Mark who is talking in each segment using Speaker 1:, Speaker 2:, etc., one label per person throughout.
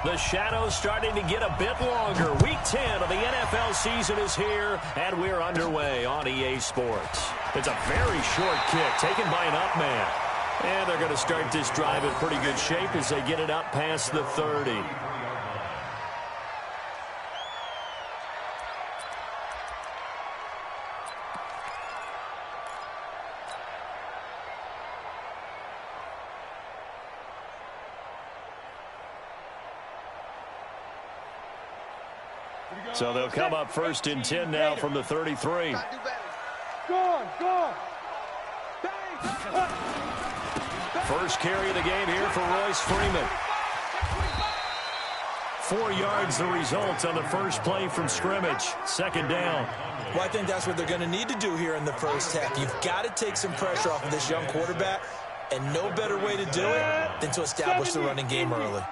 Speaker 1: The shadow's starting to get a bit longer. Week 10 of the NFL season is here, and we're underway on EA Sports. It's a very short kick taken by an up man. And they're going to start this drive in pretty good shape as they get it up past the 30. So they'll come up first and 10 now from the 33. First carry of the game here for Royce Freeman. 4 yards the result on the first play from scrimmage. Second down.
Speaker 2: Well, I think that's what they're going to need to do here in the first half. You've got to take some pressure off of this young quarterback, and no better way to do it than to establish the running game early.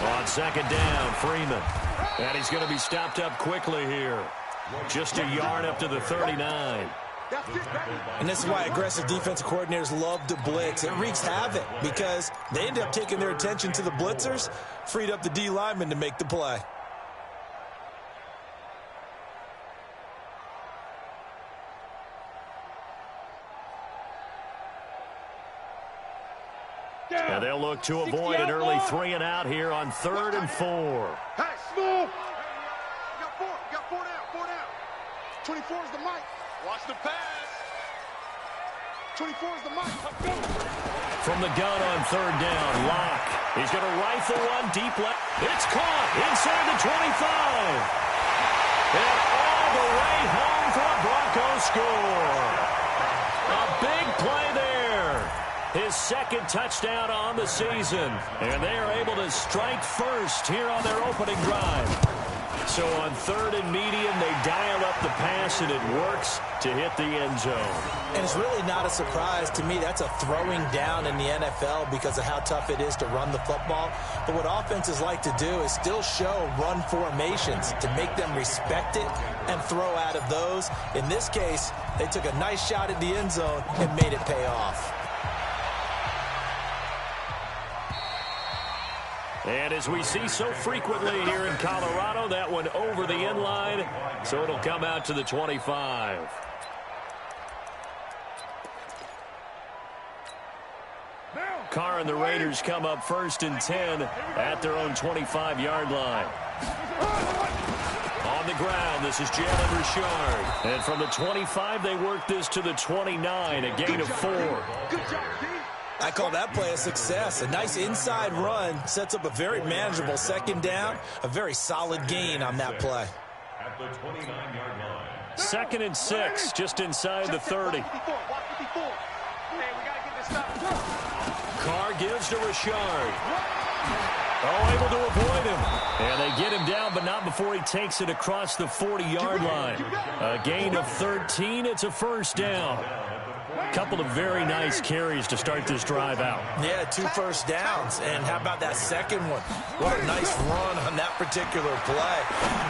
Speaker 1: On second down, Freeman. And he's going to be stopped up quickly here. Just a yard up to the 39.
Speaker 2: And this is why aggressive defensive coordinators love to blitz. It wreaks havoc because they end up taking their attention to the blitzers, freed up the D lineman to make the play.
Speaker 1: And they'll look to avoid an early 3 and out here on 3rd and 4.
Speaker 3: Hey, smooth. You got 4 down. 24 is the mic. Watch the pass. 24 is the mic.
Speaker 1: From the gun on 3rd down, Locke. He's going to rifle one deep left. It's caught inside the 25. And all the way home for a Broncos score. A big play there. His second touchdown on the season. And they are able to strike first here on their opening drive. So on 3rd and medium, they dial up the pass, and it works to hit the end zone.
Speaker 2: And it's really not a surprise to me. That's a throwing down in the NFL because of how tough it is to run the football. But what offenses like to do is still show run formations to make them respect it and throw out of those. In this case, they took a nice shot at the end zone and made it pay off.
Speaker 1: And as we see so frequently here in Colorado, that one over the end line, so it'll come out to the 25. Carr and the Raiders come up 1st and 10 at their own 25-yard line. On the ground, this is Jalen Richard. And from the 25, they work this to the 29, a gain of 4.
Speaker 3: Good job, D.
Speaker 2: I call that play a success. A nice inside run sets up a very manageable second down. A very solid gain on that play.
Speaker 4: At the 29-yard line.
Speaker 1: 2nd and 6, just inside the 30. Carr gives to Richard. Oh, able to avoid him. And they get him down, but not before he takes it across the 40-yard line. A gain of 13. It's a first down. Couple of very nice carries to start this drive out.
Speaker 2: Yeah, 2 first downs. And how about that second one? What a nice run on that particular play.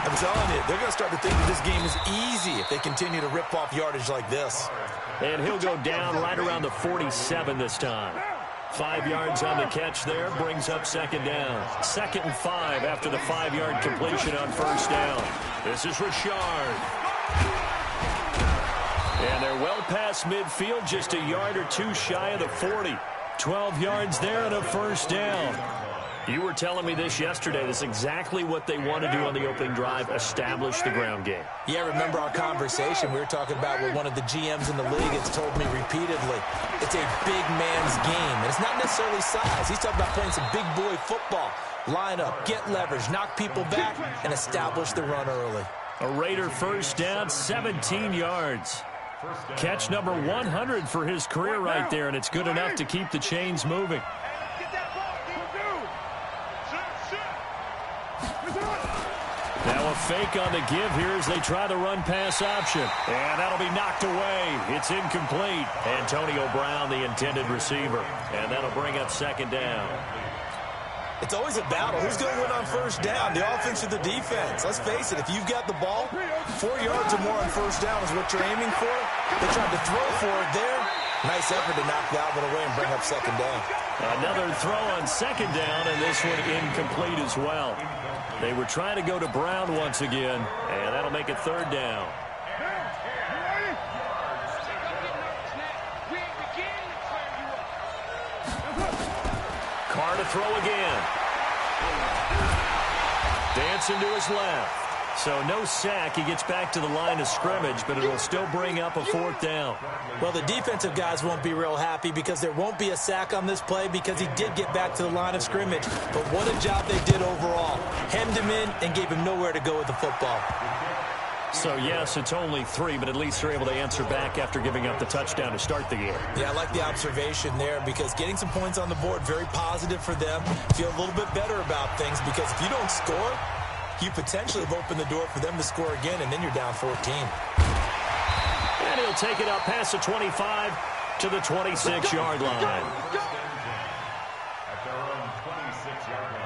Speaker 2: I'm telling you, they're going to start to think that this game is easy if they continue to rip off yardage like this.
Speaker 1: And he'll go down right around the 47 this time. 5 yards on the catch there, brings up second down. 2nd and 5 after the 5-yard completion on first down. This is Richard. And they're well past midfield, just a yard or 2 shy of the 40. 12 yards there and a first down. You were telling me this yesterday. This is exactly what they want to do on the opening drive, establish the ground game.
Speaker 2: Yeah, remember our conversation. We were talking about what one of the GMs in the league has told me repeatedly. It's a big man's game, and it's not necessarily size. He's talking about playing some big boy football. Line up, get leverage, knock people back, and establish the run early.
Speaker 1: A Raider first down, 17 yards. Catch number 100 for his career right there, and it's good enough to keep the chains moving. Now a fake on the give here as they try the run-pass option. And that'll be knocked away. It's incomplete. Antonio Brown, the intended receiver. And that'll bring up second down.
Speaker 2: It's always a battle. Who's going to win on first down, the offense or the defense? Let's face it, if you've got the ball, 4 yards or more on first down is what you're aiming for. They tried to throw for it there. Nice effort to knock that one away and bring up second down.
Speaker 1: Another throw on second down, and this one incomplete as well. They were trying to go to Brown once again, and that'll make it third down. Carr to throw again. Dancing to his left. So no sack. He gets back to the line of scrimmage, but it'll still bring up a fourth down.
Speaker 2: Well, the defensive guys won't be real happy because there won't be a sack on this play because he did get back to the line of scrimmage. But what a job they did overall. Hemmed him in and gave him nowhere to go with the football.
Speaker 1: So, yes, it's only 3, but at least they're able to answer back after giving up the touchdown to start the game.
Speaker 2: Yeah, I like the observation there because getting some points on the board, very positive for them. Feel a little bit better about things because if you don't score, you potentially have opened the door for them to score again, and then you're down 14.
Speaker 1: And he'll take it up past the 25 to the 26-yard line.
Speaker 4: At their own 26-yard line.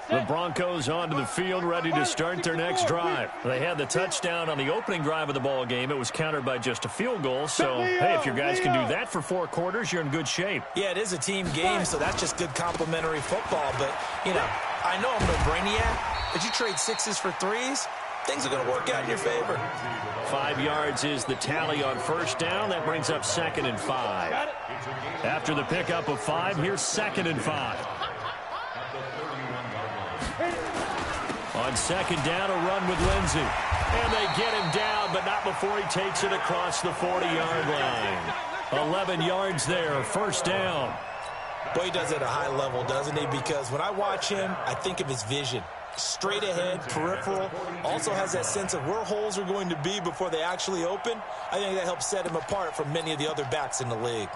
Speaker 1: The Broncos onto the field, ready to start their next drive. They had the touchdown on the opening drive of the ball game. It was countered by just a field goal. So, hey, if your guys can do that for 4 quarters, you're in good shape.
Speaker 2: Yeah, it is a team game, so that's just good complimentary football. But, you know, I know I'm no brainiac, but you trade 6s for 3s, things are going to work out in your favor.
Speaker 1: 5 yards is the tally on first down. That brings up 2nd and 5. After the pickup of 5, here's 2nd and 5. On second down, a run with Lindsey. And they get him down, but not before he takes it across the 40-yard line. 11 yards there, first down.
Speaker 2: Boy, he does it at a high level, doesn't he? Because when I watch him, I think of his vision. Straight ahead, peripheral. Also has that sense of where holes are going to be before they actually open. I think that helps set him apart from many of the other backs in the league.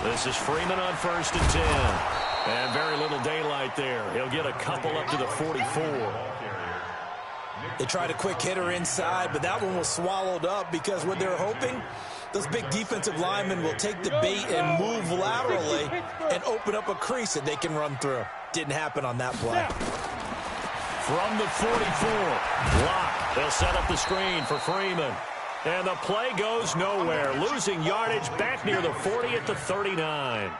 Speaker 1: This is Freeman on 1st and 10. And very little daylight there. He'll get a couple up to the 44.
Speaker 2: They tried a quick hitter inside, but that one was swallowed up because what they're hoping, those big defensive linemen will take the bait and move laterally and open up a crease that they can run through. Didn't happen on that play.
Speaker 1: From the 44, Locke. They'll set up the screen for Freeman. And the play goes nowhere. Losing yardage back near the 40 at the 39.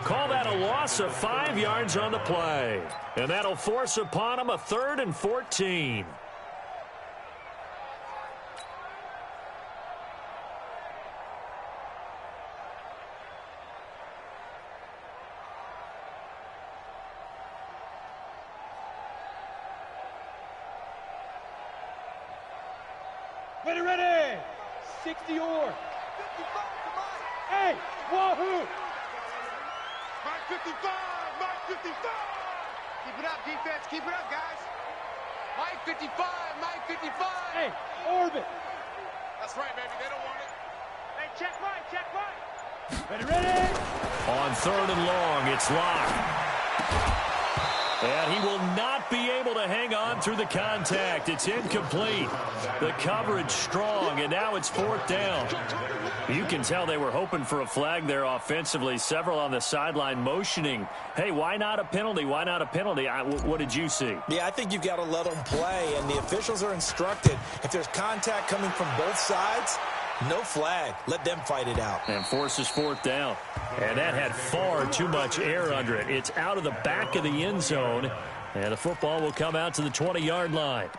Speaker 1: Call that a loss of 5 yards on the play. And that'll force upon him a 3rd and 14.
Speaker 5: Ready. 60 or. Hey, wahoo!
Speaker 3: Mark 55, Mark 55. Keep it up, defense. Keep it up, guys. Mike 55, Mike 55.
Speaker 5: Hey, orbit.
Speaker 3: That's right, baby. They don't want it. Hey, check right, check right.
Speaker 5: Ready.
Speaker 1: On 3rd and long, it's Locke. And he will not be able to hang on through the contact. It's incomplete. The coverage strong, and now it's 4th down. You can tell they were hoping for a flag there offensively. Several on the sideline motioning. Hey, why not a penalty? Why not a penalty? What did you see?
Speaker 2: Yeah, I think you've got to let them play, and the officials are instructed. If there's contact coming from both sides, no flag. Let them fight it out.
Speaker 1: And forces 4th down. And that had far too much air under it. It's out of the back of the end zone. And the football will come out to the 20-yard line.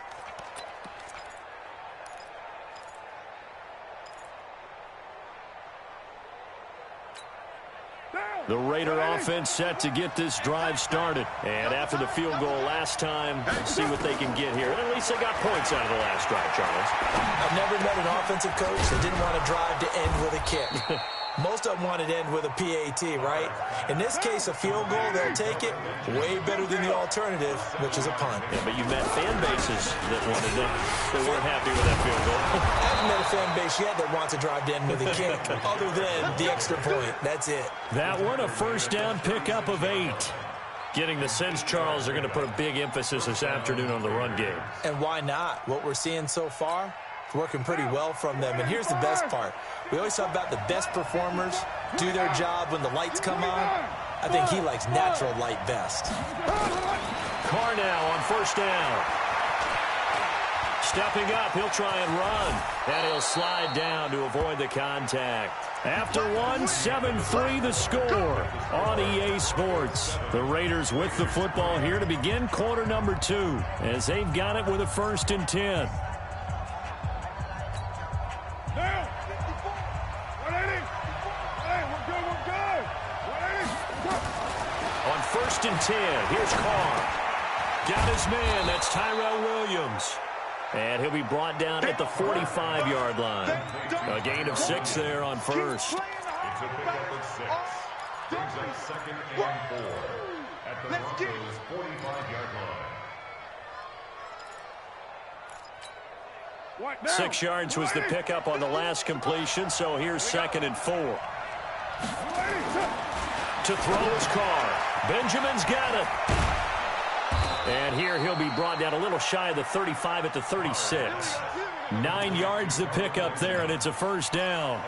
Speaker 1: The Raider offense set to get this drive started. And after the field goal last time, see what they can get here. And at least they got points out of the last drive, Charles.
Speaker 2: I've never met an offensive coach that didn't want a drive to end with a kick. Most of them want it end with a PAT, right? In this case, a field goal, they'll take it way better than the alternative, which is a punt.
Speaker 1: Yeah, but you met fan bases that wanted it. They weren't happy with that field goal.
Speaker 2: I haven't met a fan base yet that wants to drive to end with a kick, other than the extra point. That's it.
Speaker 1: That one, a first down pickup of 8. Getting the sense, Charles, they're going to put a big emphasis this afternoon on the run game.
Speaker 2: And why not? What we're seeing so far, it's working pretty well from them. And here's the best part. We always talk about the best performers do their job when the lights come on. I think he likes natural light best.
Speaker 1: Carr now on first down. Stepping up, he'll try and run. And he'll slide down to avoid the contact. After one, 7-3 the score on EA Sports. The Raiders with the football here to begin quarter number 2 as they've got it with a 1st and 10. On 1st and 10, here's Carr. Got his man, that's Tyrell Williams. And he'll be brought down at the 45-yard line. A gain of 6 there on first.
Speaker 4: It's a pickup of 6. Brings up 2nd and 4 at the Broncos' 45-yard line.
Speaker 1: 6 yards was the pickup on the last completion, so here's 2nd and 4. To throw his Carr. Benjamin's got it. And here he'll be brought down a little shy of the 35 at the 36. 9 yards the pickup there, and it's a first down.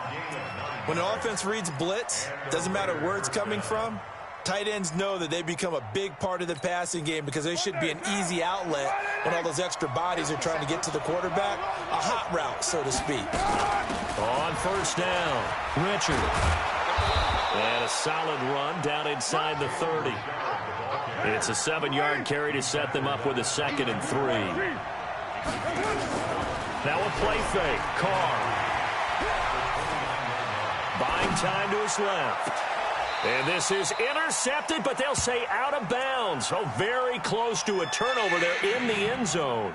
Speaker 2: When an offense reads blitz, doesn't matter where it's coming from, tight ends know that they become a big part of the passing game because they should be an easy outlet when all those extra bodies are trying to get to the quarterback. A hot route, so to speak.
Speaker 1: On first down, Richard. And a solid run down inside the 30. It's a 7-yard carry to set them up with a 2nd and 3. Now a play fake. Carr. Buying time to his left. And this is intercepted, but they'll say out of bounds. Oh, very close to a turnover there in the end zone.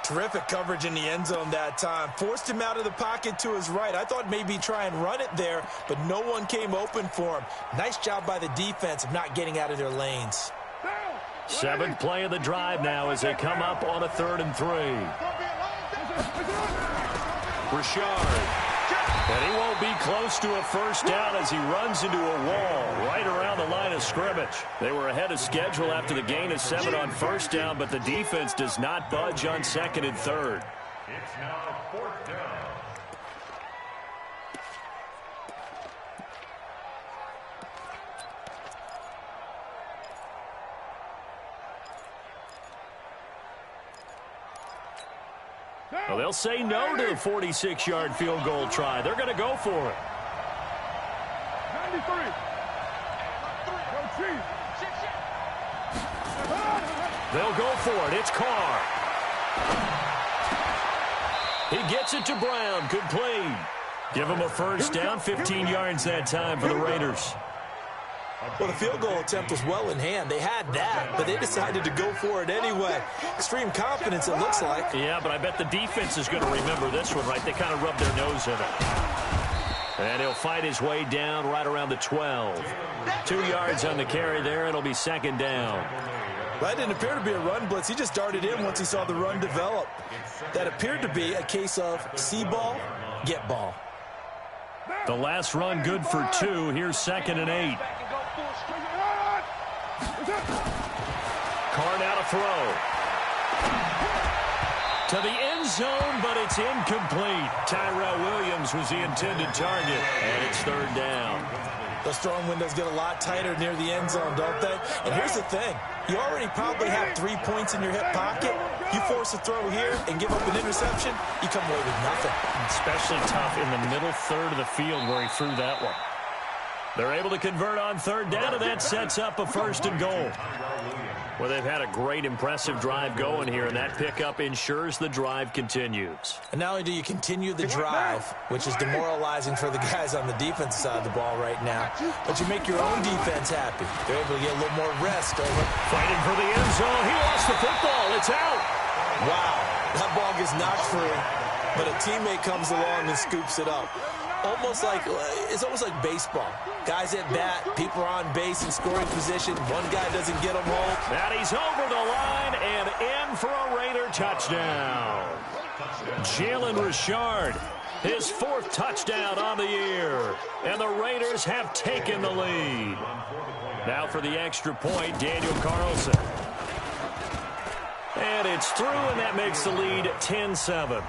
Speaker 2: Terrific coverage in the end zone that time. Forced him out of the pocket to his right. I thought maybe try and run it there, but no one came open for him. Nice job by the defense of not getting out of their lanes.
Speaker 1: 7th play of the drive now as they come up on a 3rd and 3. Richard. And he won't be close to a first down as he runs into a wall right around the line of scrimmage. They were ahead of schedule after the gain of 7 on first down, but the defense does not budge on 2nd and 3rd.
Speaker 4: It's now 4th down.
Speaker 1: Well, they'll say no to the 46-yard field goal try. They're going to go for it.
Speaker 5: 93.
Speaker 1: They'll go for it. It's Carr. He gets it to Brown. Complete. Give him a first down. 15 yards that time for the Raiders.
Speaker 2: Well, the field goal attempt was well in hand. They had that, but they decided to go for it anyway. Extreme confidence, it looks like.
Speaker 1: Yeah, but I bet the defense is going to remember this one, right? They kind of rubbed their nose in it. And he'll fight his way down right around the 12. 2 yards on the carry there. It'll be 2nd down.
Speaker 2: That didn't appear to be a run blitz. He just darted in once he saw the run develop. That appeared to be a case of see ball, get ball.
Speaker 1: The last run good for 2. Here's 2nd and 8. Carr now to throw. To the end zone, but it's incomplete. Tyrell Williams was the intended target, and it's 3rd down.
Speaker 2: Those throwing windows get a lot tighter near the end zone, don't they? And here's the thing. You already probably have 3 points in your hip pocket. You force a throw here and give up an interception, you come away with nothing.
Speaker 1: Especially tough in the middle third of the field where he threw that one. They're able to convert on 3rd down, and that sets up a 1st and goal. Well, they've had a great, impressive drive going here, and that pickup ensures the drive continues.
Speaker 2: And not only do you continue the drive, which is demoralizing for the guys on the defensive side of the ball right now, but you make your own defense happy. They're able to get a little more rest over.
Speaker 1: Fighting for the end zone. He lost the football. It's out.
Speaker 2: Wow, that ball gets knocked free, but a teammate comes along and scoops it up. almost like baseball. Guys at bat, people are on base in scoring position. One guy doesn't get them home.
Speaker 1: And he's over the line and in for a Raider touchdown. Jalen Richard, his 4th touchdown on the year. And the Raiders have taken the lead. Now for the extra point, Daniel Carlson. And it's through, and that makes the lead 10-7.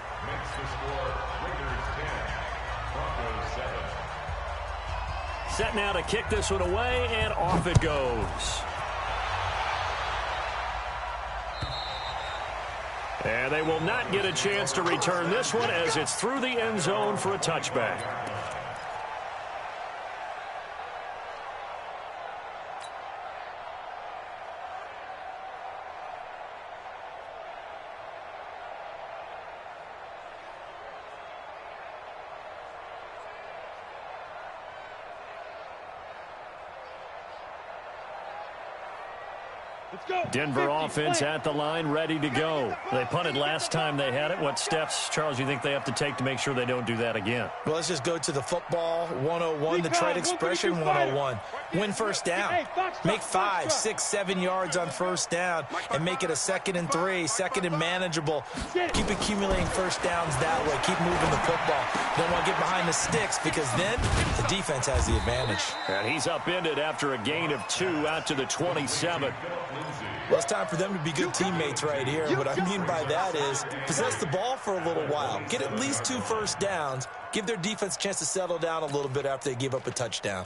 Speaker 1: Set now to kick this one away, and off it goes. And they will not get a chance to return this one as it's through the end zone for a touchback. Denver offense at the line, ready to go. They punted last time they had it. What steps, Charles, you think they have to take to make sure they don't do that again?
Speaker 2: Well, let's just go to the football 101, the trade expression 101. Win first down. Make 5, 6, 7 yards on first down and make it a 2nd and 3, 2nd and manageable. Keep accumulating first downs that way. Keep moving the football. Don't want to get behind the sticks because then the defense has the advantage.
Speaker 1: And he's upended after a gain of 2 out to the 27.
Speaker 2: Well, it's time for them to be good teammates right here. And what I mean by that is possess the ball for a little while. Get at least 2 first downs. Give their defense a chance to settle down a little bit after they give up a touchdown.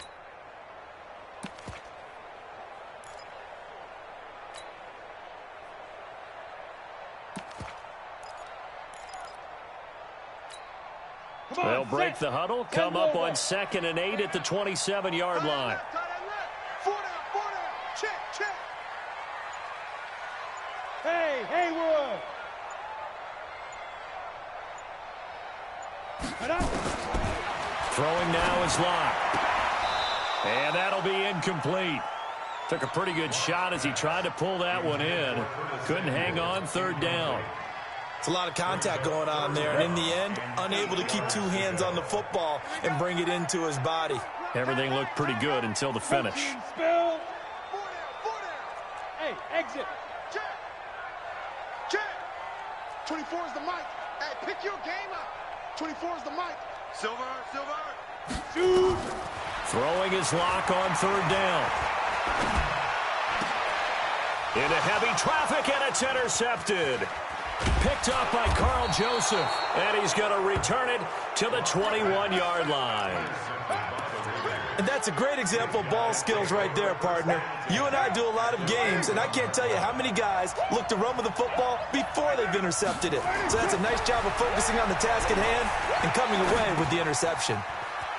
Speaker 1: They'll break the huddle, come up on 2nd and 8 at the 27-yard line.
Speaker 3: 4 down, check.
Speaker 5: Hey, Haywood!
Speaker 1: Throwing now is locked. And that'll be incomplete. Took a pretty good shot as he tried to pull that one in. Couldn't hang on, 3rd down.
Speaker 2: It's a lot of contact going on there, and in the end, unable to keep 2 hands on the football and bring it into his body.
Speaker 1: Everything looked pretty good until the finish.
Speaker 5: Spill.
Speaker 3: 4 down.
Speaker 5: Hey, exit.
Speaker 3: Check. 24 is the mic. Hey, pick your game up. 24 is the mic. Silver.
Speaker 5: Shoot.
Speaker 1: Throwing his lock on 3rd down. Into heavy traffic, and it's intercepted. Picked up by Carl Joseph, and he's going to return it to the 21-yard line.
Speaker 2: And that's a great example of ball skills right there, partner. You and I do a lot of games, and I can't tell you how many guys look to run with the football before they've intercepted it. So that's a nice job of focusing on the task at hand and coming away with the interception.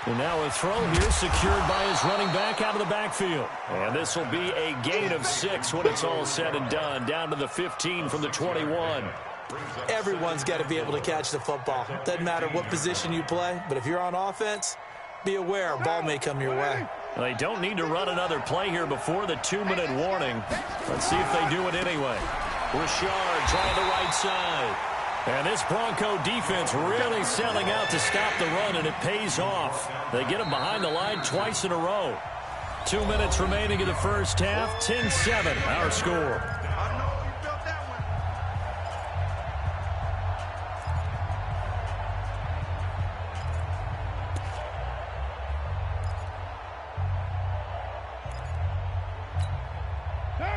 Speaker 1: And now a throw here secured by his running back out of the backfield. And this will be a gain of 6 when it's all said and done. Down to the 15 from the 21.
Speaker 2: Everyone's got to be able to catch the football. Doesn't matter what position you play, but if you're on offense, be aware a ball may come your way.
Speaker 1: They don't need to run another play here before the 2-minute warning. Let's see if they do it anyway. Richard trying the right side. And this Bronco defense really selling out to stop the run, and it pays off. They get him behind the line twice in a row. 2 minutes remaining in the first half. 10-7, our score.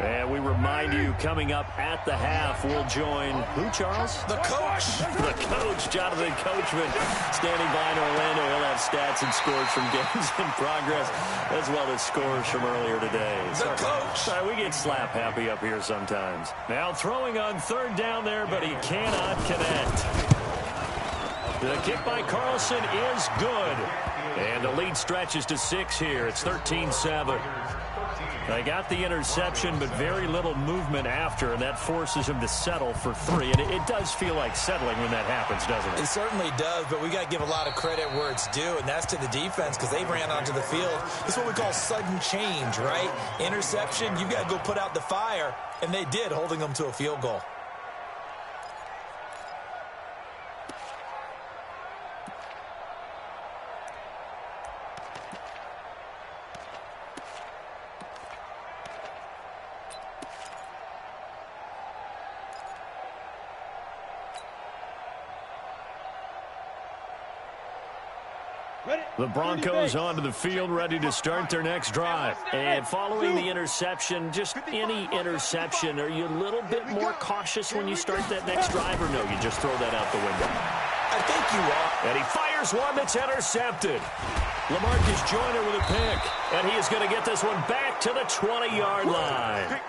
Speaker 1: And we remind you, coming up at the half, we'll join who, Charles?
Speaker 2: The coach.
Speaker 1: The coach, Jonathan Coachman, standing by in Orlando. He'll have stats and scores from games in progress, as well as scores from earlier today.
Speaker 2: The coach.
Speaker 1: Sorry, we get slap happy up here sometimes. Now throwing on 3rd down there, but he cannot connect. The kick by Carlson is good. And the lead stretches to 6 here. It's 13-7. They got the interception, but very little movement after, and that forces him to settle for 3. And it does feel like settling when that happens, doesn't it?
Speaker 2: It certainly does, but we got to give a lot of credit where it's due, and that's to the defense because they ran onto the field. It's what we call sudden change, right? Interception, you've got to go put out the fire, and they did, holding them to a field goal.
Speaker 1: The Broncos onto the field, ready to start their next drive. And following the interception, just any interception, are you a little bit more cautious when you start that next drive, or no, you just throw that out the window?
Speaker 2: I think you are.
Speaker 1: And he fires one that's intercepted. LaMarcus Joyner with a pick, and he is going to get this one back to the 20-yard line.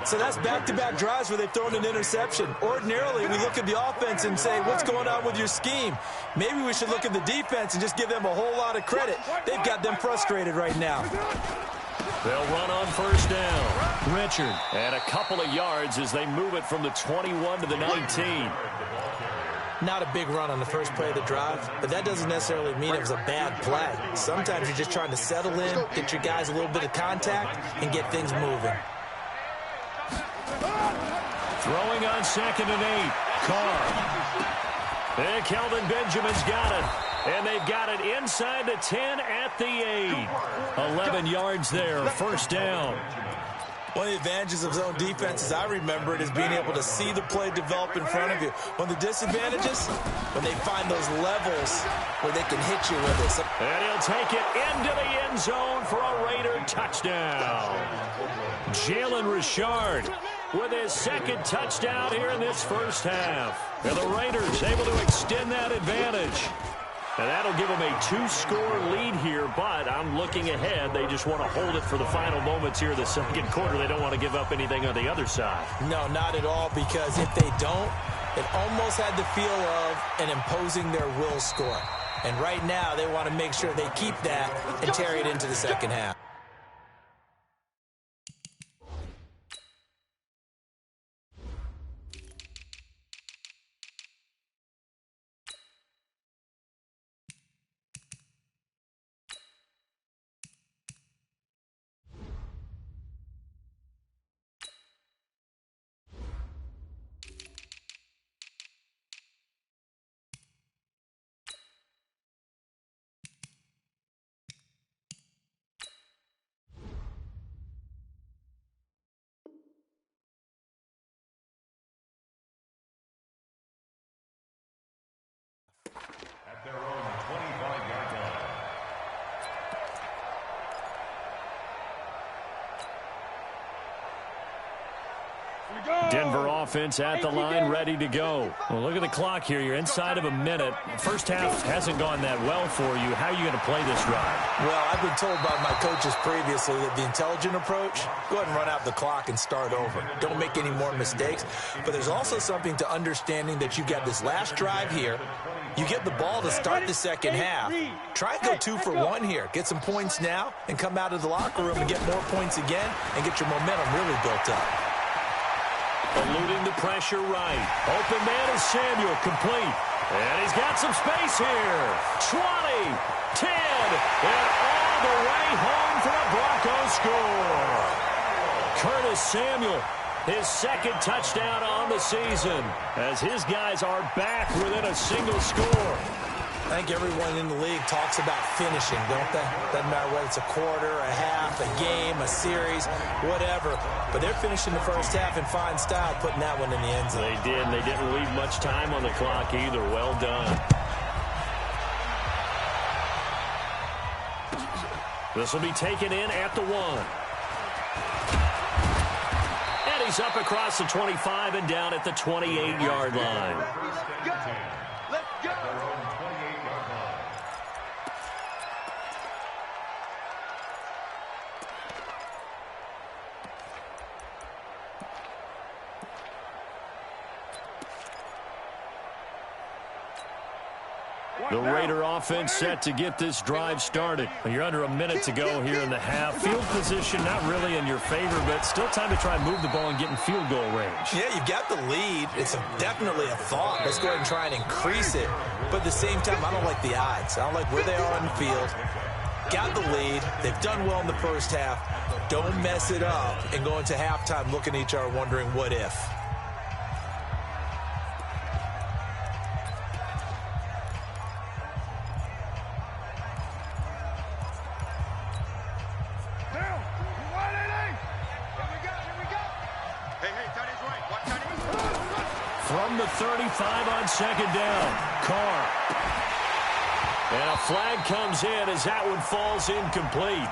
Speaker 2: So that's back-to-back drives where they've thrown an interception. Ordinarily, we look at the offense and say, what's going on with your scheme? Maybe we should look at the defense and just give them a whole lot of credit. They've got them frustrated right now.
Speaker 1: They'll run on first down. Richard, and a couple of yards as they move it from the 21 to the 19.
Speaker 2: Not a big run on the first play of the drive, but that doesn't necessarily mean it was a bad play. Sometimes you're just trying to settle in, get your guys a little bit of contact, and get things moving.
Speaker 1: Throwing on 2nd and 8. Carr. And Kelvin Benjamin's got it. And they've got it inside the 10 at the 8. 11 yards there, first down.
Speaker 2: One of the advantages of zone defense, as I remember it, is being able to see the play develop in front of you. One of the disadvantages, when they find those levels where they can hit you with it.
Speaker 1: And he'll take it into the end zone for a Raider touchdown. Jalen Richard with his second touchdown here in this first half. And the Raiders able to extend that advantage. And that'll give them a 2-score lead here, but I'm looking ahead. They just want to hold it for the final moments here in the second quarter. They don't want to give up anything on the other side.
Speaker 2: No, not at all, because if they don't, it almost had the feel of an imposing their will score. And right now, they want to make sure they keep that and carry it into the second half.
Speaker 4: At their own 25-yard line.
Speaker 1: Denver offense at the line, ready to go. Well, look at the clock here. You're inside of a minute. First half hasn't gone that well for you. How are you going to play this drive?
Speaker 2: Well, I've been told by my coaches previously that the intelligent approach, go ahead and run out the clock and start over. Don't make any more mistakes. But there's also something to understanding that you've got this last drive here. You get the ball to start the second half. Try and go 2 for 1 here. Get some points now and come out of the locker room and get more points again and get your momentum really built up.
Speaker 1: Eluding the pressure right. Open man is Samuel, complete. And he's got some space here. 20, 10, and all the way home for a Broncos score. Curtis Samuel, his second touchdown on the season, as his guys are back within a single score.
Speaker 2: I think everyone in the league talks about finishing, don't they? Doesn't matter whether it's a quarter, a half, a game, a series, whatever. But they're finishing the first half in fine style, putting that one in the end zone.
Speaker 1: They did, and they didn't leave much time on the clock either. Well done. This will be taken in at the 1. And he's up across the 25 and down at the 28-yard line. The Raider offense set to get this drive started. You're under a minute to go here in the half. Field position not really in your favor, but still time to try and move the ball and get in field goal range.
Speaker 2: Yeah, you've got the lead. It's definitely a thought. Let's go ahead and try and increase it. But at the same time, I don't like the odds. I don't like where they are on the field. Got the lead. They've done well in the first half. Don't mess it up and go into halftime looking at each other wondering what if.
Speaker 1: From the 35 on second down, Carr. And a flag comes in as that one falls incomplete.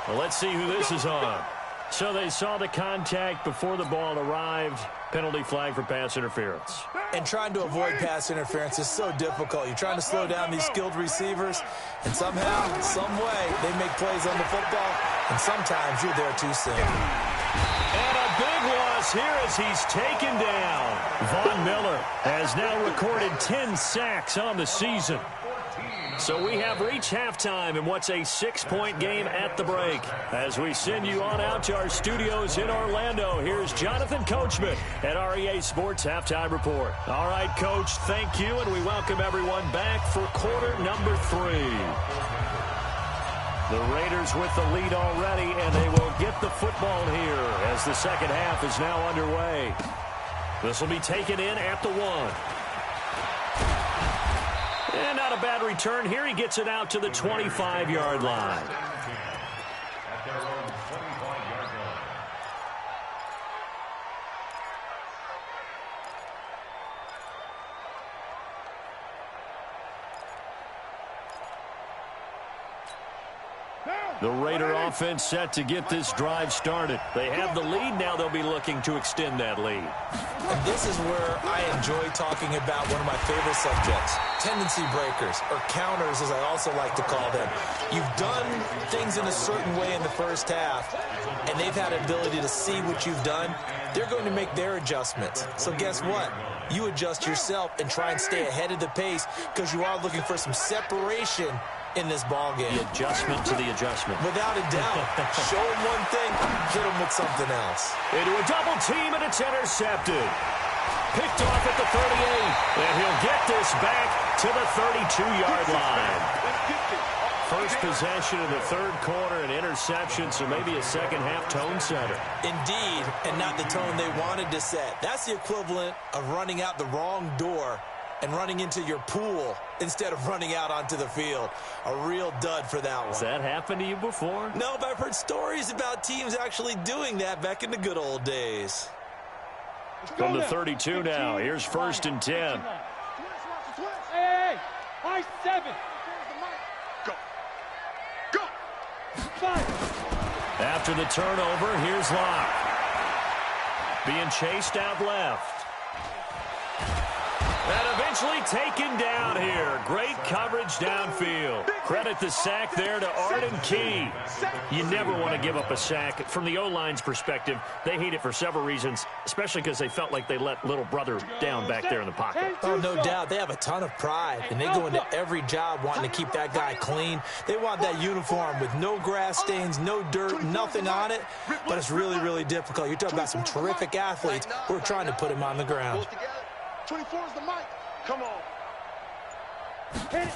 Speaker 1: Well, let's see who this is on. So they saw the contact before the ball arrived. Penalty flag for pass interference.
Speaker 2: And trying to avoid pass interference is so difficult. You're trying to slow down these skilled receivers, and somehow, some way, they make plays on the football, and sometimes you're there too soon.
Speaker 1: And a big loss here as he's taken down. Von Miller has now recorded 10 sacks on the season. So we have reached halftime in what's a 6-point game at the break. As we send you on out to our studios in Orlando, here's Jonathan Coachman at REA Sports Halftime Report. All right, Coach, thank you, and we welcome everyone back for quarter number 3. The Raiders with the lead already, and they will get the football here as the second half is now underway. This will be taken in at the 1. And not a bad return here. He gets it out to the 25-yard line.
Speaker 4: At their own 25-yard line.
Speaker 1: The Raider offense set to get this drive started. They have the lead. Now they'll be looking to extend that lead.
Speaker 2: And this is where I enjoy talking about one of my favorite subjects, tendency breakers, or counters as I also like to call them. You've done things in a certain way in the first half, and they've had an ability to see what you've done. They're going to make their adjustments. So guess what? You adjust yourself and try and stay ahead of the pace because you are looking for some separation in this ball game.
Speaker 1: The adjustment to the adjustment.
Speaker 2: Without a doubt. Show him one thing, hit him with something else.
Speaker 1: Into a double team, and it's intercepted. Picked off at the 38, and he'll get this back to the 32-yard line. First possession in the third quarter, an interception, so maybe a second-half tone setter.
Speaker 2: Indeed, and not the tone they wanted to set. That's the equivalent of running out the wrong door and running into your pool instead of running out onto the field. A real dud for that one.
Speaker 1: Has that happened to you before?
Speaker 2: No, but I've heard stories about teams actually doing that back in the good old days.
Speaker 1: From the 32 now, here's 1st and 10.
Speaker 5: Hey, high 7.
Speaker 3: Go. Go.
Speaker 5: 5.
Speaker 1: After the turnover, here's Locke. Being chased out left. And eventually taken down here. Great coverage downfield. Credit the sack there to Arden Key. You never want to give up a sack. From the O-line's perspective, they hate it for several reasons, especially because they felt like they let little brother down back there in the pocket.
Speaker 2: Oh, no doubt. They have a ton of pride, and they go into every job wanting to keep that guy clean. They want that uniform with no grass stains, no dirt, nothing on it, but it's really, really difficult. You're talking about some terrific athletes who are trying to put him on the ground.
Speaker 3: 24 is the mic. Come on.
Speaker 5: Hit it.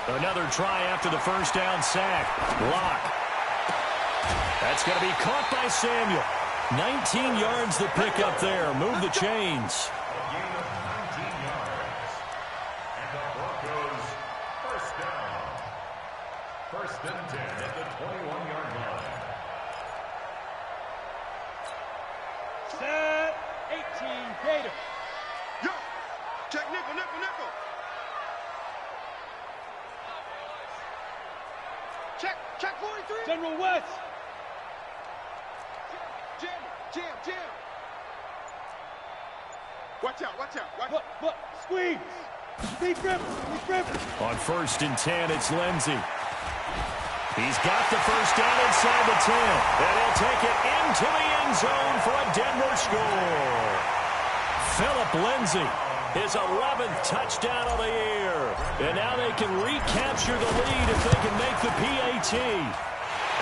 Speaker 1: Another try after the first down sack. Locke. That's going to be caught by Samuel. 19 yards the pickup there. Move the chains.
Speaker 4: A gain of 19 yards. And the Broncos first down. 1st and 10 at the 21-yard line.
Speaker 5: Set. 18. Gator.
Speaker 3: Yo. Check nickel, nickel, nickel. Check 43.
Speaker 5: General West.
Speaker 3: Jam. Watch out.
Speaker 5: Look. Squeeze. Deep river.
Speaker 1: On 1st and 10, it's Lindsey. He's got the first down inside the 10. And he'll take it into the end zone for a Denver score. Philip Lindsey, his 11th touchdown of the year. And now they can recapture the lead if they can make the PAT.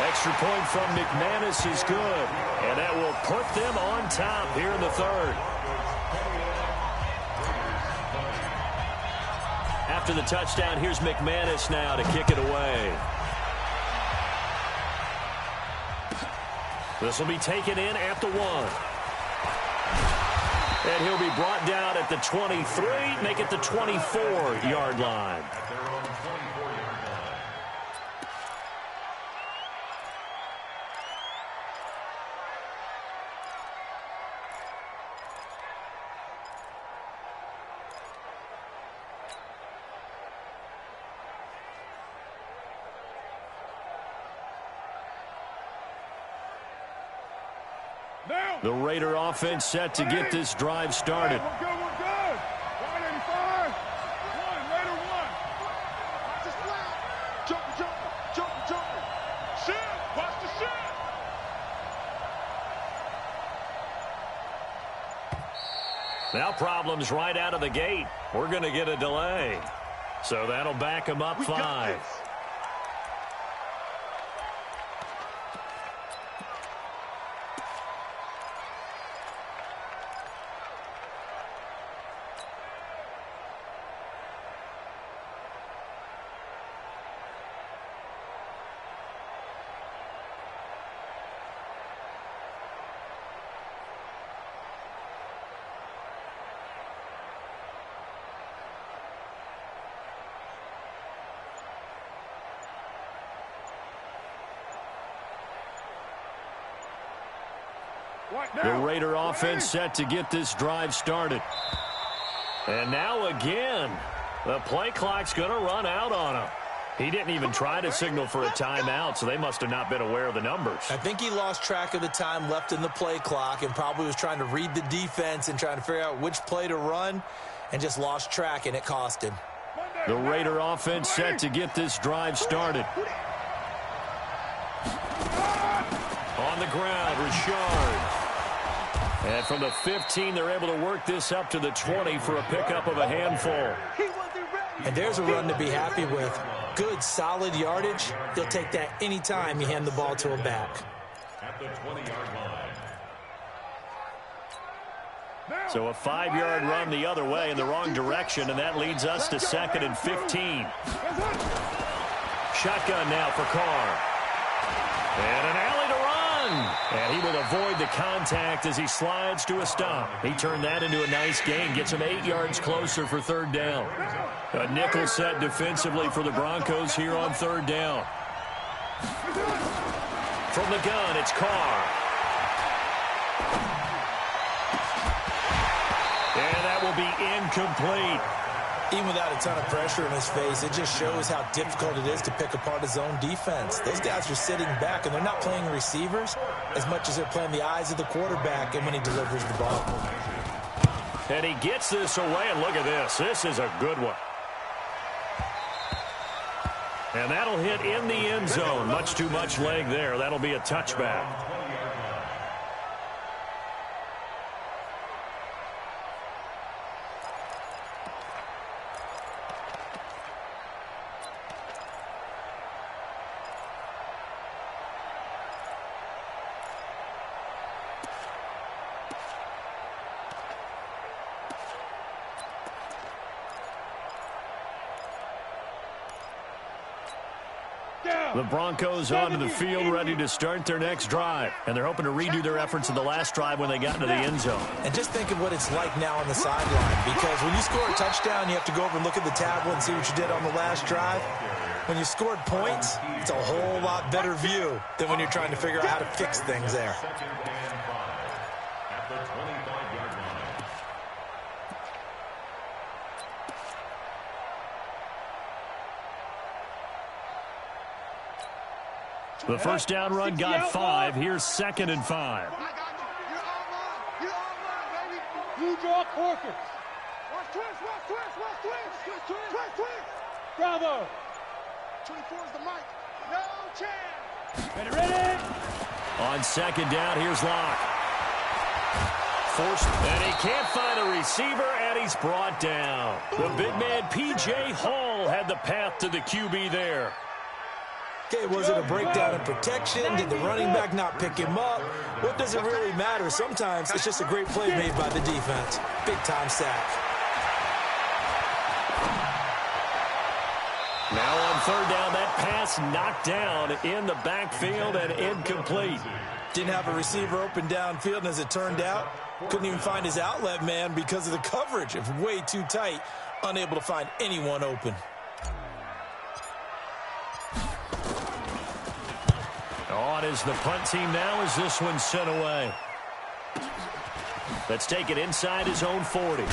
Speaker 1: Extra point from McManus is good. And that will put them on top here in the third. After the touchdown, here's McManus now to kick it away. This will be taken in at the 1. And he'll be brought down at the 23, make it the 24-yard line.
Speaker 4: At their own 24-yard line.
Speaker 1: The Raider offense set to get this drive started.
Speaker 3: We're good, we're good. 185. One, Raider one. Watch the flat. Jumper, jumper, jumper, jumper. Shit, watch the shit.
Speaker 1: Now problems right out of the gate. We're going to get a delay. So that'll back them up 5. The Raider offense set to get this drive started. And now again, the play clock's going to run out on him. He didn't even try to signal for a timeout, so they must have not been aware of the numbers.
Speaker 2: I think he lost track of the time left in the play clock and probably was trying to read the defense and trying to figure out which play to run and just lost track, and it cost him.
Speaker 1: The Raider offense set to get this drive started. On the ground, Richard. And from the 15, they're able to work this up to the 20 for a pickup of a handful.
Speaker 2: And there's a run to be happy with. Good, solid yardage. He'll take that anytime you hand the ball to a back.
Speaker 4: At the 20-yard line.
Speaker 1: So a 5-yard run the other way in the wrong direction, and that leads us to 2nd and 15. Shotgun now for Carr. And an alley to run. And he will avoid the contact as he slides to a stop. He turned that into a nice gain, gets him 8 yards closer for 3rd down. A nickel set defensively for the Broncos here on 3rd down. From the gun, it's Carr. And that will be incomplete.
Speaker 2: Even without a ton of pressure in his face, it just shows how difficult it is to pick apart his own defense. Those guys are sitting back, and they're not playing receivers as much as they're playing the eyes of the quarterback and when he delivers the ball.
Speaker 1: And he gets this away, and look at this. This is a good one. And that'll hit in the end zone. Much too much leg there. That'll be a touchback. The Broncos onto the field ready to start their next drive. And they're hoping to redo their efforts in the last drive when they got into the end zone.
Speaker 2: And just think of what it's like now on the sideline, because when you score a touchdown, you have to go over and look at the tablet and see what you did on the last drive. When you scored points, it's a whole lot better view than when you're trying to figure out how to fix things there.
Speaker 4: At the 25-yard line.
Speaker 1: The first down run got 5. Here's 2nd and 5.
Speaker 3: I got you. You're online. You're online, baby.
Speaker 5: Blue draw Corkers.
Speaker 3: Watch twist, watch twist, watch twist. Twist, twist, twist, twist.
Speaker 5: Bravo.
Speaker 3: 24 is the mic. No chance.
Speaker 5: Ready, ready.
Speaker 1: On 2nd down, here's Locke. Forced, and he can't find a receiver, and he's brought down. The big man, P.J. Hall, had the path to the QB there.
Speaker 2: Okay, was it a breakdown in protection? Did the running back not pick him up? What does it really matter? Sometimes it's just a great play made by the defense. Big-time sack.
Speaker 1: Now on 3rd down, that pass knocked down in the backfield and incomplete.
Speaker 2: Didn't have a receiver open downfield, and as it turned out, couldn't even find his outlet man because of the coverage. It was way too tight, unable to find anyone open.
Speaker 1: On is the punt team now as this one's sent away. Let's take it inside his own 40.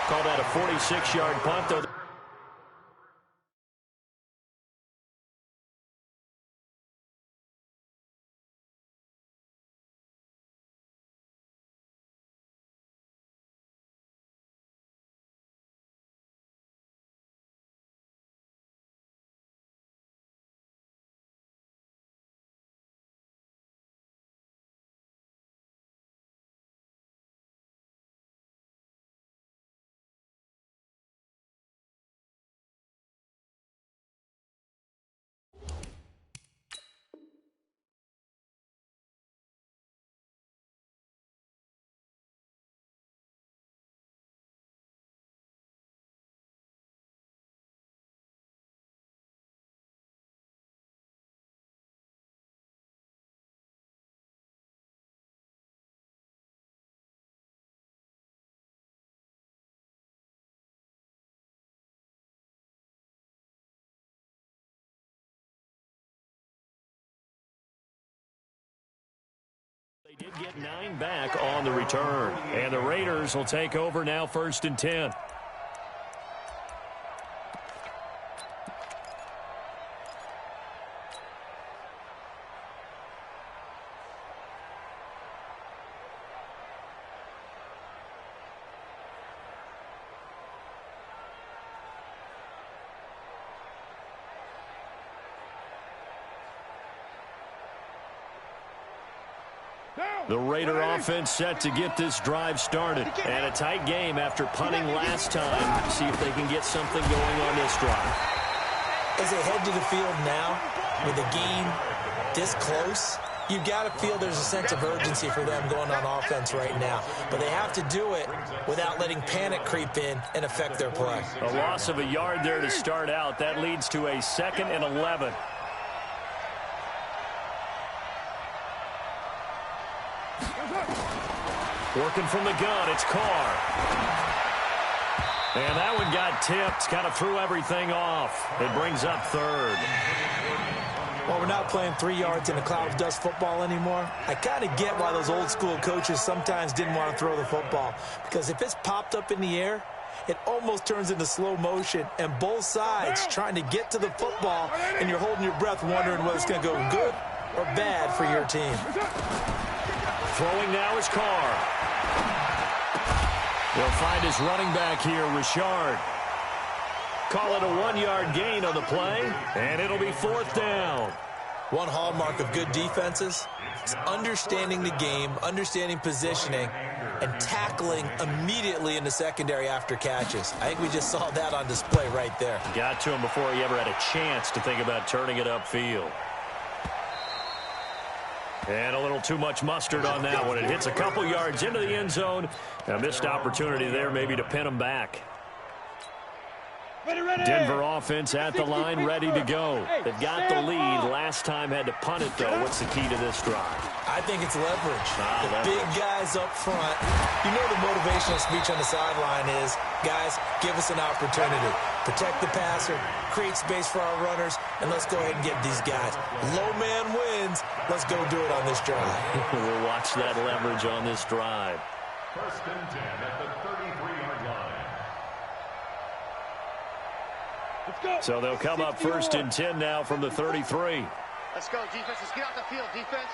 Speaker 1: Call that a 46-yard punt, though. They did get 9 back on the return. And the Raiders will take over now, 1st and 10. The Raider offense set to get this drive started. And a tight game after punting last time. See if they can get something going on this drive.
Speaker 2: As they head to the field now, with the game this close, you've got to feel there's a sense of urgency for them going on offense right now. But they have to do it without letting panic creep in and affect their play.
Speaker 1: A loss of a yard there to start out. That leads to a 2nd and 11. Working from the gun, it's Carr. And that one got tipped, kind of threw everything off. It brings up 3rd.
Speaker 2: Well, we're not playing 3 yards in a cloud of dust football anymore. I kind of get why those old school coaches sometimes didn't want to throw the football. Because if it's popped up in the air, it almost turns into slow motion. And both sides trying to get to the football, and you're holding your breath wondering whether it's going to go good or bad for your team.
Speaker 1: Throwing now is Carr. He'll find his running back here, Richard. Call it a 1-yard gain on the play, and it'll be 4th down.
Speaker 2: One hallmark of good defenses is understanding the game, understanding positioning, and tackling immediately in the secondary after catches. I think we just saw that on display right there.
Speaker 1: Got to him before he ever had a chance to think about turning it upfield. And a little too much mustard on that one. It hits a couple yards into the end zone. A missed opportunity there maybe to pin him back. Denver offense at the line, ready to go. They've got the lead. Last time had to punt it, though. What's the key to this drive?
Speaker 2: I think it's leverage. The big guys up front. You know the motivational speech on the sideline is, guys, give us an opportunity. Protect the passer, create space for our runners, and let's go ahead and get these guys. Low man wins. Let's go do it on this drive.
Speaker 1: We'll watch that leverage on this drive.
Speaker 4: 1st and 10 at the 33-yard line.
Speaker 1: So they'll come up 1st and 10 now from the 33.
Speaker 3: Let's go, defense. Let's get out the field, defense.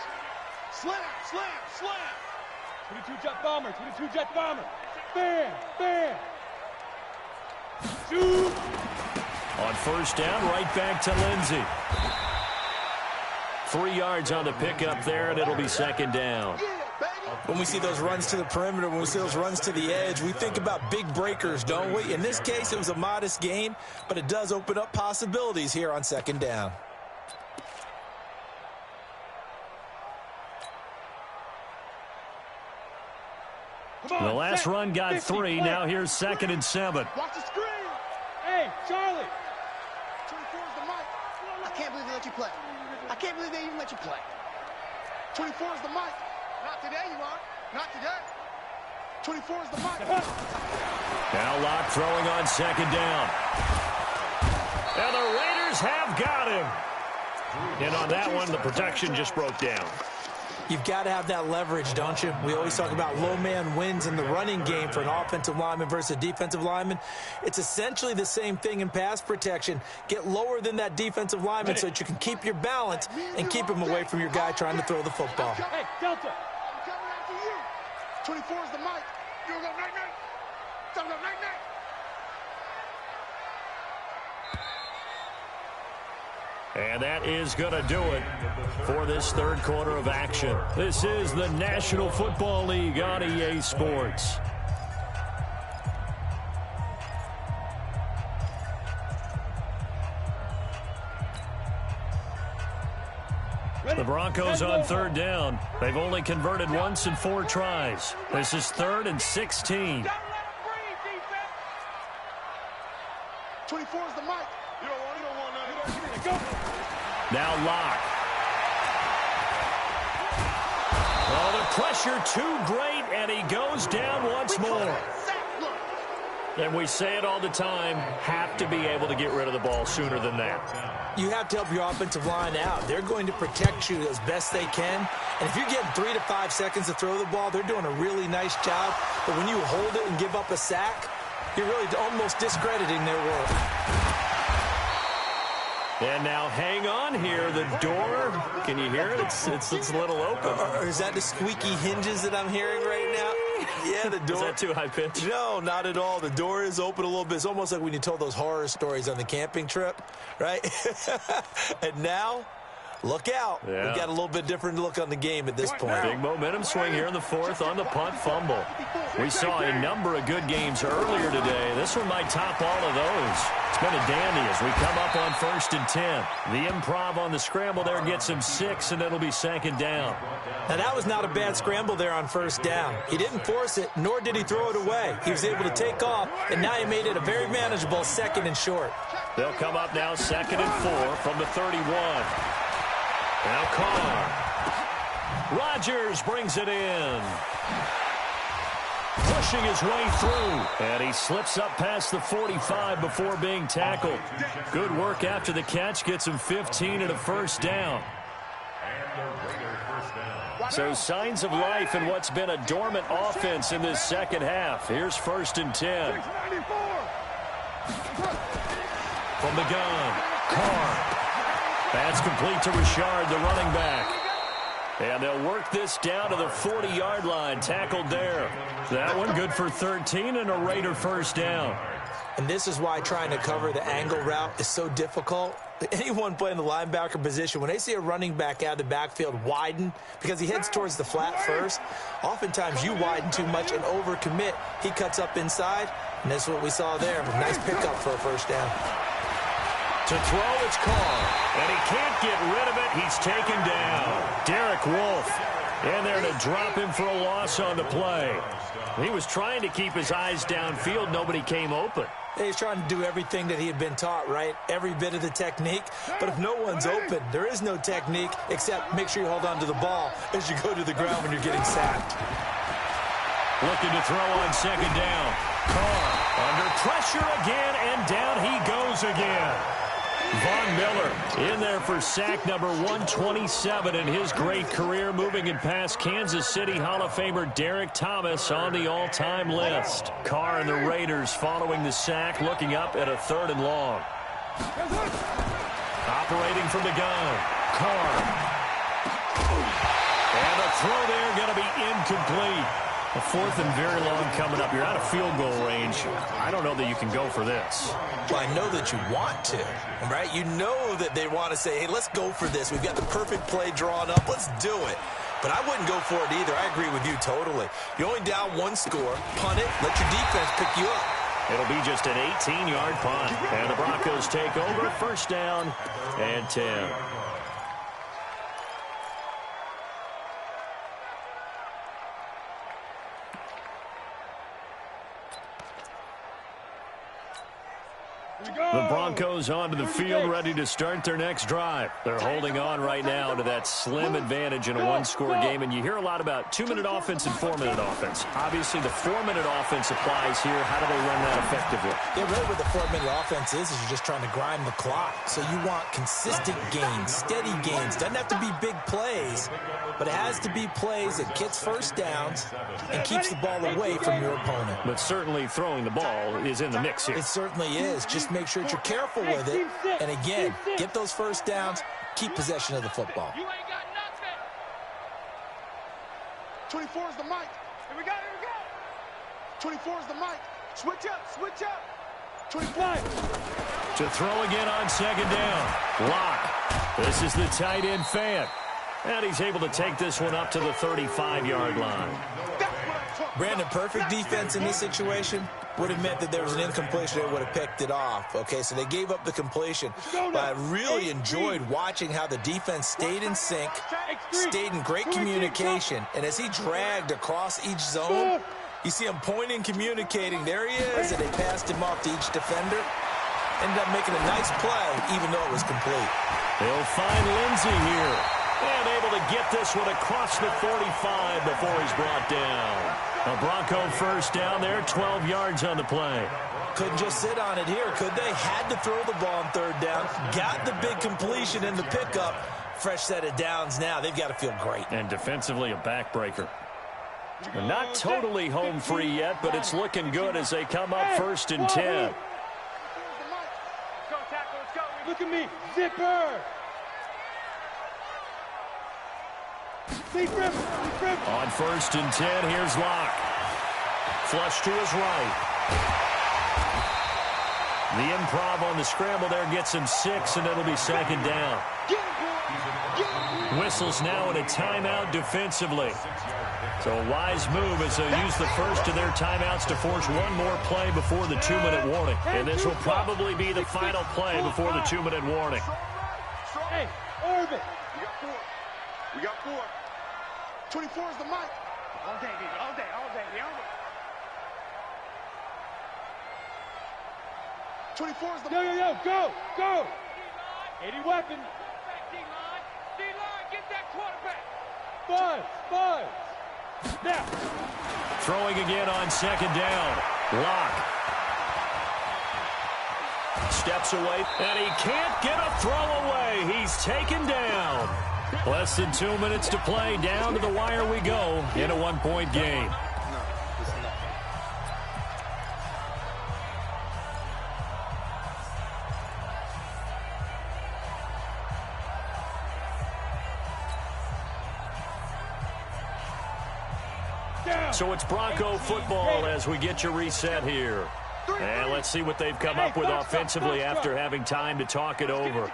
Speaker 3: Slam, slam, slam.
Speaker 5: 22 jet bomber, 22 jet bomber. Bam, bam. Shoot.
Speaker 1: On 1st down, right back to Lindsey. 3 yards on the pickup there, and it'll be 2nd down.
Speaker 2: When we see those runs to the perimeter, when we see those runs to the edge, we think about big breakers, don't we? In this case, it was a modest gain, but it does open up possibilities here on 2nd down.
Speaker 1: The last run got 3. Now here's 2nd and 7.
Speaker 3: Watch the screen.
Speaker 5: Hey, Charlie.
Speaker 3: 24 is the mic. I can't believe they let you play. I can't believe they even let you play. 24 is the mic. Not today, you are. Not today. 24 is the mic.
Speaker 1: Now Locke throwing on 2nd down. And the Raiders have got him. And on that one, the protection just broke down.
Speaker 2: You've got to have that leverage, don't you? We always talk about low man wins in the running game for an offensive lineman versus a defensive lineman. It's essentially the same thing in pass protection. Get lower than that defensive lineman so that you can keep your balance and keep him away from your guy trying to throw the football.
Speaker 5: Hey, Delta.
Speaker 3: I'm coming after you. 24 is the mic. You're going to go night-night. You're going to go night-night.
Speaker 1: And that is going to do it for this 3rd quarter of action. This is the National Football League on EA Sports. The Broncos on 3rd down. They've only converted once in 4 tries. This is 3rd and 16.
Speaker 3: 24 is the mic. You don't want none.
Speaker 5: Go.
Speaker 1: Now Locke. Oh, the pressure too great, and he goes down once more.
Speaker 3: Look,
Speaker 1: And we say it all the time, have to be able to get rid of the ball sooner than that.
Speaker 2: You have to help your offensive line out. They're going to protect you as best they can. And if you're getting 3 to 5 seconds to throw the ball, they're doing a really nice job. But when you hold it and give up a sack, you're really almost discrediting their work.
Speaker 1: And now hang on here. The door, can you hear it? It's a little open.
Speaker 2: Or is that the squeaky hinges that I'm hearing right now? Yeah, the door.
Speaker 1: Is that too high pitch?
Speaker 2: No, not at all. The door is open a little bit. It's almost like when you told those horror stories on the camping trip, right? And now, look out.
Speaker 1: Yeah.
Speaker 2: We've got a little bit different look on the game at this point.
Speaker 1: Big momentum swing here in the fourth on the punt fumble. We saw a number of good games earlier today. This one might top all of those. It's been a dandy as we come up on 1st and 10. The improv on the scramble there gets him 6, and it'll be 2nd down.
Speaker 2: Now, that was not a bad scramble there on 1st down. He didn't force it, nor did he throw it away. He was able to take off, and now he made it a very manageable 2nd and short.
Speaker 1: They'll come up now 2nd and 4 from the 31. Now Carr. Rodgers brings it in. Pushing his way through. And he slips up past the 45 before being tackled. Good work after the catch. Gets him 15 and a 1st down. So signs of life in what's been a dormant offense in this second half. Here's 1st and 10. From the gun, Carr. Pass complete to Richard, the running back. And they'll work this down to the 40-yard line. Tackled there. That one good for 13 and a Raider 1st down.
Speaker 2: And this is why trying to cover the angle route is so difficult. Anyone playing the linebacker position, when they see a running back out of the backfield widen because he heads towards the flat first, oftentimes you widen too much and overcommit. He cuts up inside, and that's what we saw there. A nice pickup for a 1st down.
Speaker 1: To throw, it's Carr. And he can't get rid of it. He's taken down. Derek Wolfe in there to drop him for a loss on the play. He was trying to keep his eyes downfield. Nobody came open.
Speaker 2: He's trying to do everything that he had been taught, right? Every bit of the technique. But if no one's open, there is no technique except make sure you hold on to the ball as you go to the ground when you're getting sacked.
Speaker 1: Looking to throw on 2nd down. Carr under pressure again, and down he goes again. Von Miller in there for sack number 127 in his great career, moving it past Kansas City Hall of Famer Derek Thomas on the all-time list. Carr and the Raiders following the sack, looking up at a 3rd and long. Operating from the gun, Carr. And the throw there going to be incomplete. A 4th and very long coming up. You're out of field goal range. I don't know that you can go for this.
Speaker 2: Well, I know that you want to, right? You know that they want to say, hey, let's go for this. We've got the perfect play drawn up. Let's do it. But I wouldn't go for it either. I agree with you totally. You're only down 1 score. Punt it. Let your defense pick you up.
Speaker 1: It'll be just an 18-yard punt. And the Broncos take over. 1st down and 10. The Broncos onto the field, ready to start their next drive. They're holding on right now to that slim advantage in a 1-score game, and you hear a lot about 2-minute offense and 4-minute offense. Obviously, the 4-minute offense applies here. How do they run that effectively?
Speaker 2: Yeah, really what the 4-minute offense is you're just trying to grind the clock. So you want consistent gains, steady gains. Doesn't have to be big plays, but it has to be plays that gets 1st downs and keeps the ball away from your opponent.
Speaker 1: But certainly throwing the ball is in the mix here.
Speaker 2: It certainly is. Just make sure that you're careful with it. And again, get those 1st downs, keep possession of the football.
Speaker 3: You ain't got nothing. 24 is the mic. Here we go, here we go. 24 is the mic. Switch up, switch up. 25.
Speaker 1: To throw again on 2nd down. Lock. This is the tight end Fant. And he's able to take this one up to the 35-yard line.
Speaker 2: Brandon, perfect defense in this situation would have meant that there was an incompletion. They would have picked it off. Okay, so they gave up the completion. But I really enjoyed watching how the defense stayed in sync, stayed in great communication. And as he dragged across each zone, you see him pointing, communicating. There he is, and they passed him off to each defender. Ended up making a nice play, even though it was complete.
Speaker 1: They'll find Lindsey here. And able to get this one across the 45 before he's brought down. A Bronco first down there, 12 yards on the play.
Speaker 2: Couldn't just sit on it here, could they? Had to throw the ball on third down. Got the big completion in the pickup. Fresh set of downs now. They've got to feel great.
Speaker 1: And defensively, a backbreaker. They're not totally home free yet, but it's looking good as they come up 1st and 10.
Speaker 5: Look at me, zipper.
Speaker 1: On 1st and 10, here's Locke. Flush to his right. The improv on the scramble there gets him 6, and it'll be 2nd down. Whistles now in a timeout defensively. So a wise move as they use the first of their timeouts to force one more play before the 2-minute warning. And this will probably be the final play before the 2-minute warning.
Speaker 5: Hey, Irvin.
Speaker 3: We got 4. 24 is the mic. All day, baby. All day. All day. 24 is the mic.
Speaker 5: Yo, go. 80 weapon. D-line, get that quarterback. Buzz. Now.
Speaker 1: Throwing again on 2nd down. Locke. Steps away, and he can't get a throw away. He's taken down. Less than 2 minutes to play. Down to the wire we go in a 1-point game. So it's Bronco football as we get your reset here. And let's see what they've come up with offensively after having time to talk it over.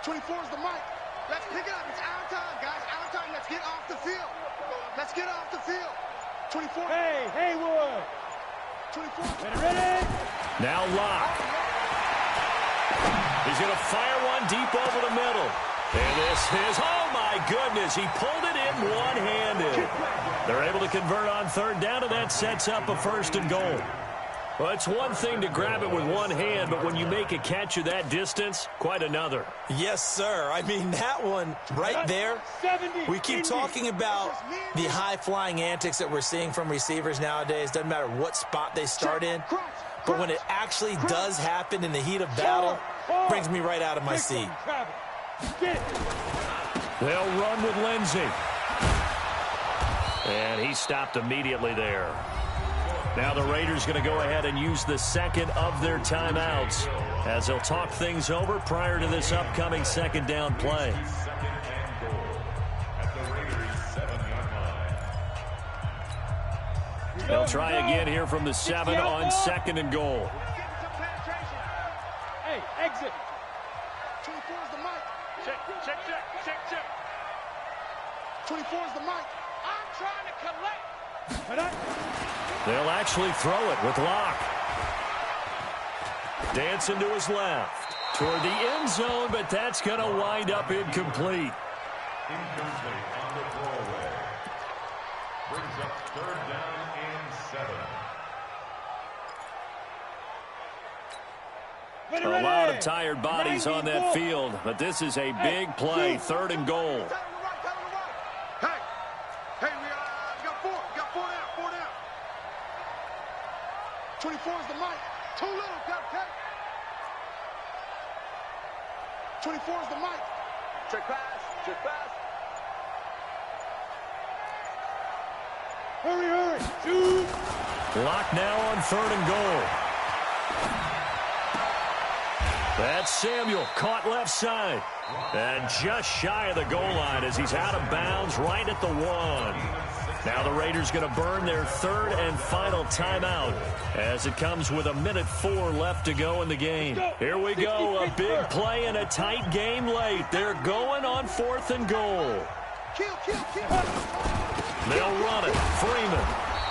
Speaker 3: 24 is the mic. Let's pick it up. It's our time, guys. Our time. Let's get off the field. Let's get off the field. 24.
Speaker 5: Hey, Haywood.
Speaker 3: 24.
Speaker 5: Ready?
Speaker 1: Now Locke. He's going to fire one deep over the middle. And this is, oh my goodness, he pulled it in one-handed. They're able to convert on 3rd down, and that sets up a 1st and goal. Well, it's one thing to grab it with one hand, but when you make a catch of that distance, quite another.
Speaker 2: Yes, sir. I mean, that one right there, we keep talking about the high-flying antics that we're seeing from receivers nowadays. Doesn't matter what spot they start in. But when it actually does happen in the heat of battle, brings me right out of my seat.
Speaker 1: They'll run with Lindsey. And he stopped immediately there. Now the Raiders going to go ahead and use the 2nd of their timeouts as they'll talk things over prior to this upcoming 2nd down play. They'll try again here from the 7 on 2nd and goal.
Speaker 5: Hey, exit.
Speaker 3: 24 is the mic.
Speaker 5: Check.
Speaker 3: 24 is the mic.
Speaker 5: I'm trying to collect.
Speaker 1: They'll actually throw it with Locke. Dancing to his left. Toward the end zone, but that's going to wind up incomplete.
Speaker 4: Incomplete on the throwaway. Brings up 3rd down and 7.
Speaker 1: A lot of tired bodies on that field, but this is a big play, 3rd and goal.
Speaker 3: Hey, we got 4. We got 4 down. 4 down. 24 is the mic. Too little. Got to take. 24 is the mic. Check pass.
Speaker 5: Hurry. Shoot.
Speaker 1: Locke now on 3rd and goal. That's Samuel, caught left side. And just shy of the goal line as he's out of bounds right at the 1. Now the Raiders going to burn their 3rd and final timeout as it comes with 1:04 left to go in the game. Here we go, a big play in a tight game late. They're going on 4th and goal.
Speaker 3: Kill.
Speaker 1: They'll run it, Freeman.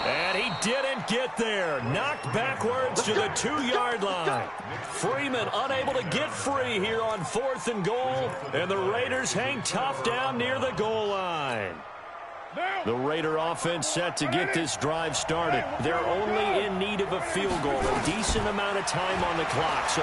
Speaker 1: And he didn't get there. Knocked backwards to the 2-yard line. Freeman unable to get free here on 4th and goal. And the Raiders hang tough down near the goal line. The Raider offense set to get this drive started. They're only in need of a field goal, a decent amount of time on the clock. So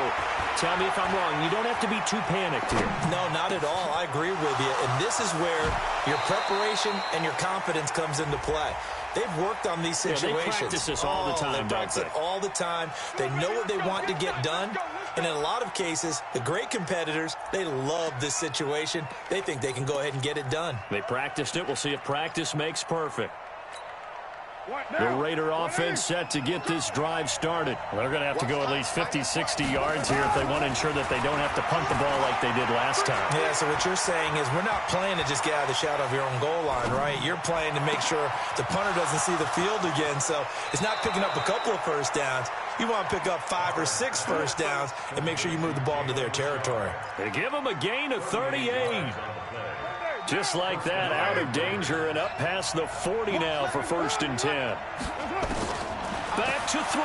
Speaker 1: tell me if I'm wrong. You don't have to be too panicked here.
Speaker 2: No, not at all. I agree with you. And this is where your preparation and your confidence comes into play. They've worked on these situations.
Speaker 1: Yeah, they practice this all the time,
Speaker 2: They practice it all the time. They know what they want to get done. And in a lot of cases, the great competitors, they love this situation. They think they can go ahead and get it done.
Speaker 1: They practiced it. We'll see if practice makes perfect. The Raider offense set to get this drive started.
Speaker 6: They're going to have to go at least 50, 60 yards here if they want to ensure that they don't have to punt the ball like they did last time.
Speaker 2: Yeah, so what you're saying is we're not playing to just get out of the shadow of your own goal line, right? You're playing to make sure the punter doesn't see the field again. So it's not picking up a couple of first downs. You want to pick up 5 or 6 first downs and make sure you move the ball into their territory.
Speaker 1: They give them a gain of 38. Just like that, out of danger and up past the 40 now for 1st and 10. Back to throw.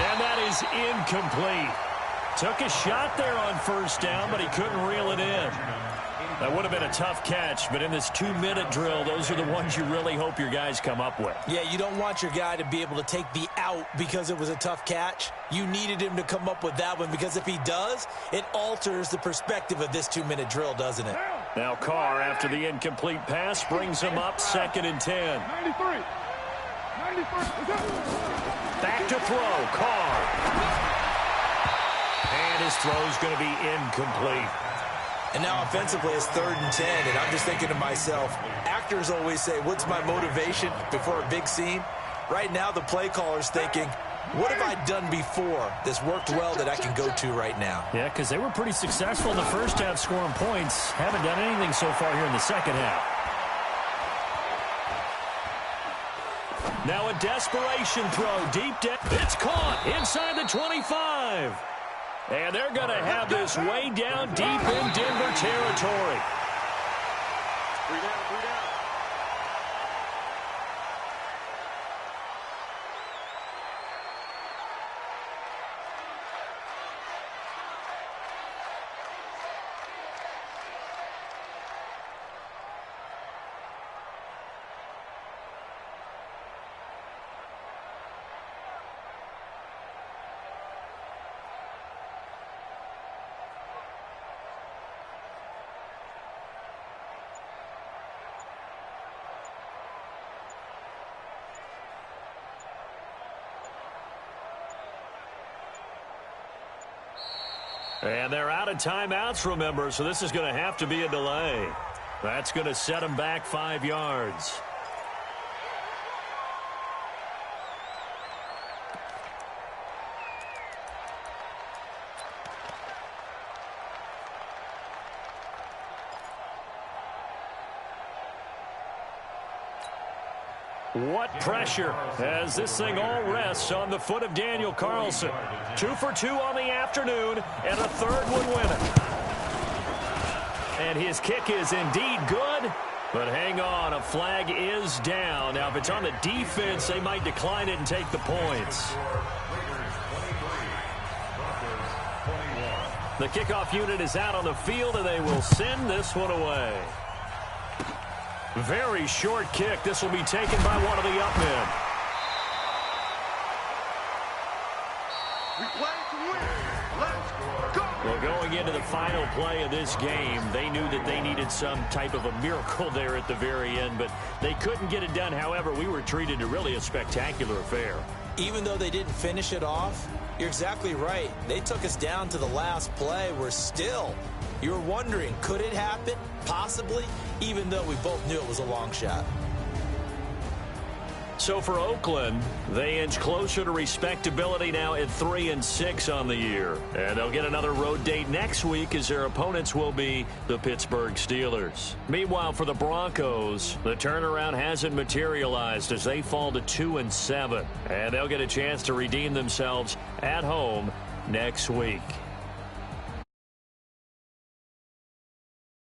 Speaker 1: And that is incomplete. Took a shot there on 1st down, but he couldn't reel it in. That would have been a tough catch, but in this 2-minute drill, those are the ones you really hope your guys come up with.
Speaker 2: Yeah, you don't want your guy to be able to take the out because it was a tough catch. You needed him to come up with that one because if he does, it alters the perspective of this 2-minute drill, doesn't it?
Speaker 1: Now Carr, after the incomplete pass, brings him up 2nd and 10.
Speaker 5: 93.
Speaker 1: Back to throw, Carr. And his throw's going to be incomplete.
Speaker 2: And now offensively it's 3rd and 10, and I'm just thinking to myself, actors always say, what's my motivation before a big scene? Right now the play caller's thinking, what have I done before that's worked well that I can go to right now?
Speaker 6: Yeah, because they were pretty successful in the first half scoring points. Haven't done anything so far here in the second half.
Speaker 1: Now a desperation throw deep down. It's caught inside the 25. And they're going to have this way down deep in Denver territory.
Speaker 5: 3 down, 3 down.
Speaker 1: And they're out of timeouts, remember, so this is going to have to be a delay. That's going to set them back 5 yards. What pressure as this thing all rests on the foot of Daniel Carlson. 2 for 2 on the afternoon, and a 3rd one winning. And his kick is indeed good, but hang on, a flag is down. Now, if it's on the defense, they might decline it and take the points. The kickoff unit is out on the field, and they will send this one away. Very short kick. This will be taken by one of the up men.
Speaker 3: We play to win. Let's go.
Speaker 1: Well, going into the final play of this game, they knew that they needed some type of a miracle there at the very end, but they couldn't get it done. However, we were treated to really a spectacular affair.
Speaker 2: Even though they didn't finish it off, you're exactly right. They took us down to the last play. We're still, you were wondering, could it happen? Possibly, even though we both knew it was a long shot.
Speaker 1: So for Oakland, they inch closer to respectability now at 3-6 on the year. And they'll get another road date next week as their opponents will be the Pittsburgh Steelers. Meanwhile, for the Broncos, the turnaround hasn't materialized as they fall to 2-7. And they'll get a chance to redeem themselves at home next week.